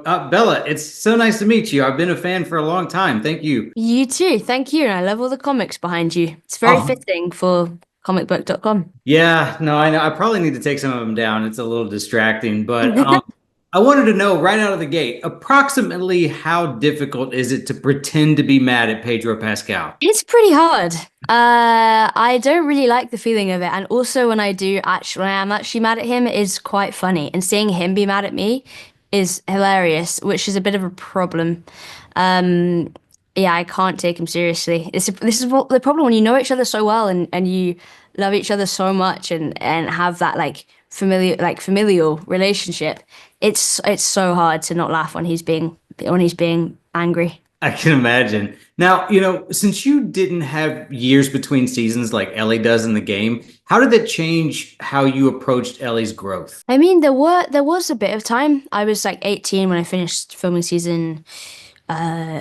Bella, it's so nice to meet you. I've been a fan for a long time. Thank you. You too. Thank you. And I love all the comics behind you. It's very Oh, fitting for Comicbook.com. yeah, no, I know. I probably need to take some of them down. It's a little distracting, but I wanted to know right out of the gate, approximately how difficult is it to pretend to be mad at Pedro Pascal? It's pretty hard. I don't really like the feeling of it. And also when I am actually mad at him, it is quite funny. And seeing him be mad at me is hilarious, which is a bit of a problem. Um, yeah, I can't take him seriously. This is what the problem when you know each other so well and you love each other so much and have that familial relationship. It's so hard to not laugh when he's being angry. I can imagine. Now, since you didn't have years between seasons like Ellie does in the game, how did that change how you approached Ellie's growth? I mean, there was a bit of time. I was like 18 when I finished filming season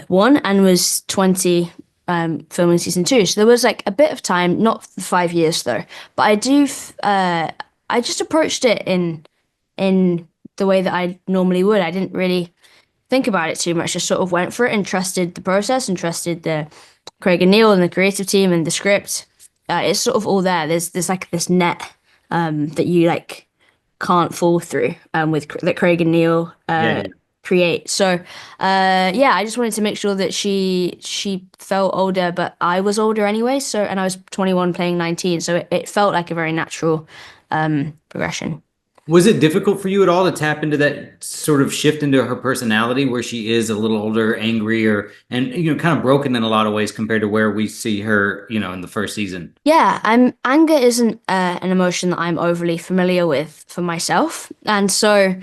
one and was 20 filming season two. So there was like a bit of time, not 5 years though. But I just approached it in the way that I normally would. I didn't really think about it too much. Just sort of went for it and trusted the process and trusted the Craig and Neil and the creative team and the script. It's sort of all there. There's like this net that you like can't fall through that Craig and Neil Yeah. create. So yeah, I just wanted to make sure that she felt older, but I was older anyway. So and I was 21 playing 19, so it felt like a very natural progression. Was it difficult for you at all to tap into that sort of shift into her personality where she is a little older, angrier, and kind of broken in a lot of ways compared to where we see her, in the first season? Yeah, anger isn't an emotion that I'm overly familiar with for myself, and so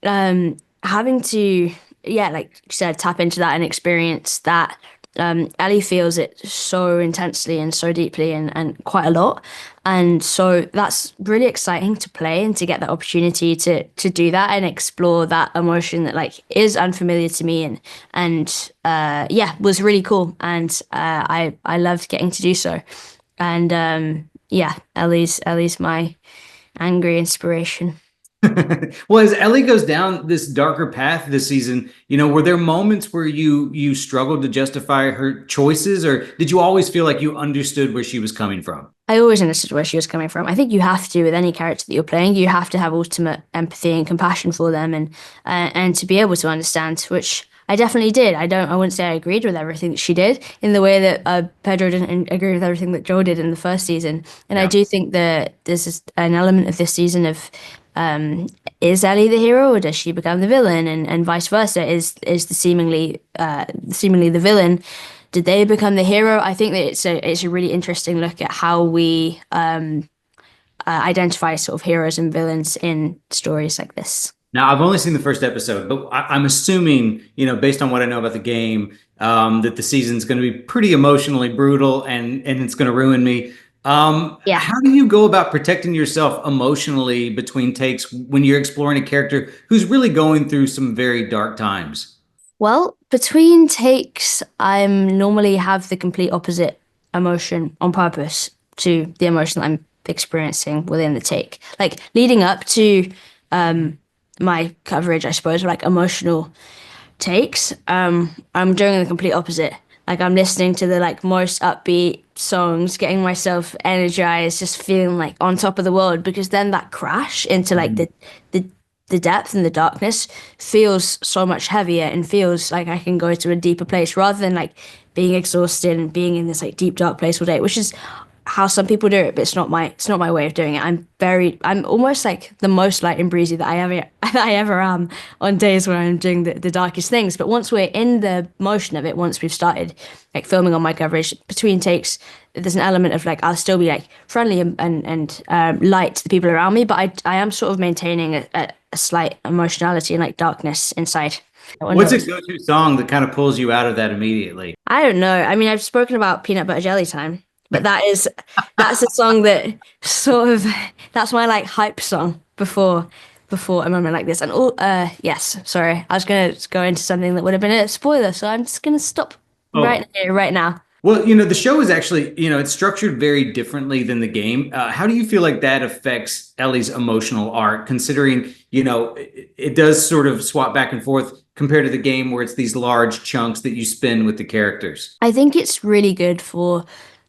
having to, yeah, like you said, tap into that and experience that. Ellie feels it so intensely and so deeply and quite a lot. And so that's really exciting to play and to get that opportunity to do that and explore that emotion that like is unfamiliar to me and yeah, was really cool. And I loved getting to do so. And yeah, Ellie's my angry inspiration. Well, as Ellie goes down this darker path this season, were there moments where you struggled to justify her choices, or did you always feel like you understood where she was coming from? I always understood where she was coming from. I think you have to with any character that you're playing. You have to have ultimate empathy and compassion for them, and to be able to understand, which I definitely did. I wouldn't say I agreed with everything that she did in the way that Pedro didn't agree with everything that Joel did in the first season. And I Yeah. do think that an element of this season of is Ellie the hero or does she become the villain, and vice versa? Is the seemingly the villain? Did they become the hero? I think that it's a really interesting look at how we identify sort of heroes and villains in stories like this. Now, I've only seen the first episode, but I'm assuming, based on what I know about the game, that the season's going to be pretty emotionally brutal and it's going to ruin me. Yeah. How do you go about protecting yourself emotionally between takes when you're exploring a character who's really going through some very dark times? Well, between takes, I'm normally have the complete opposite emotion on purpose to the emotion that I'm experiencing within the take. Like leading up to my coverage, I suppose, like emotional takes, I'm doing the complete opposite. Like I'm listening to the like most upbeat songs, getting myself energized, just feeling like on top of the world because then that crash into like the the depth and the darkness feels so much heavier and feels like I can go to a deeper place rather than like being exhausted and being in this like deep dark place all day, which is how some people do it, but it's not my way of doing it. I'm almost like the most light and breezy that I ever that I ever am on days where I'm doing the darkest things. But once we're in the motion of it, once we've started like filming on my coverage between takes, there's an element of like I'll still be like friendly and light to the people around me, but I am sort of maintaining a slight emotionality and like darkness inside. No one What's a knows. go-to song that kind of pulls you out of that immediately? I don't know. I mean, I've spoken about peanut butter jelly time, but that's a song that sort of that's my like hype song before a moment like this. And all yes, sorry, I was gonna go into something that would have been a spoiler, so I'm just gonna stop Oh, right here, right now. well, the show is actually, it's structured very differently than the game. How do you feel like that affects Ellie's emotional arc, considering, it does sort of swap back and forth compared to the game where it's these large chunks that you spend with the characters? I think it's really good for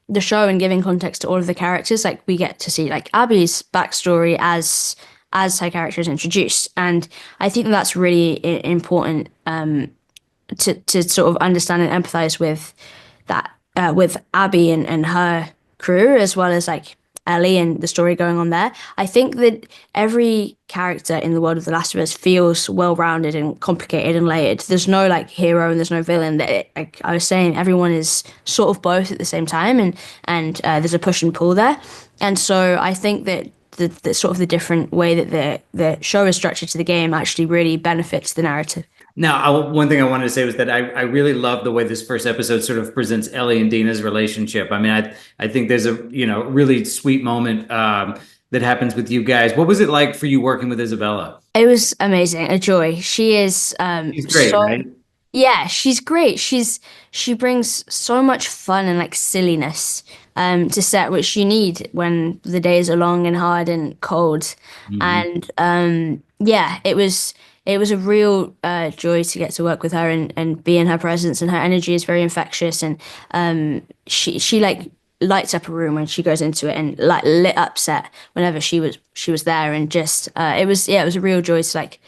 the show and giving context to all of the characters. Like we get to see like Abby's backstory as her character is introduced, and I think that's really important to sort of understand and empathize with that with Abby and her crew, as well as like Ellie and the story going on there. I think that every character in the world of The Last of Us feels well-rounded and complicated and layered. There's no like hero and there's no villain. Like I was saying, everyone is sort of both at the same time, and there's a push and pull there. And so I think that the sort of the different way that the show is structured to the game actually really benefits the narrative. Now, one thing I wanted to say was that I really love the way this first episode sort of presents Ellie and Dina's relationship. I mean, I think there's a really sweet moment that happens with you guys. What was it like for you working with Isabella? It was amazing, a joy. She is She's great, right? yeah, she's great. She brings so much fun and like silliness to set, which you need when the days are long and hard and cold. Mhm. And yeah, it was a real joy to get to work with her and be in her presence. And her energy is very infectious. And she like lights up a room when she goes into it, and like lit up set whenever she was there. And just it was a real joy to like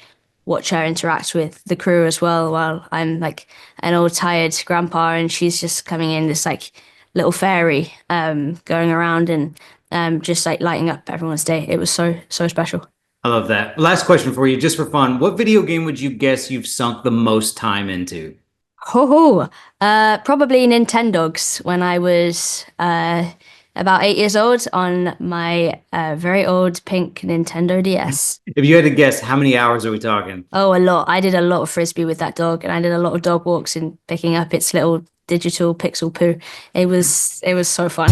watch her interact with the crew as well, while I'm like an old tired grandpa and she's just coming in this like little fairy going around and just like lighting up everyone's day. It was so special. I love that. Last question for you, just for fun. What video game would you guess you've sunk the most time into? Ho probably Nintendogs when I was about 8 years old on my very old pink Nintendo DS. If you had to guess, how many hours are we talking? Oh, a lot. I did a lot of frisbee with that dog, and I did a lot of dog walks and picking up its little digital pixel poo. It was so fun.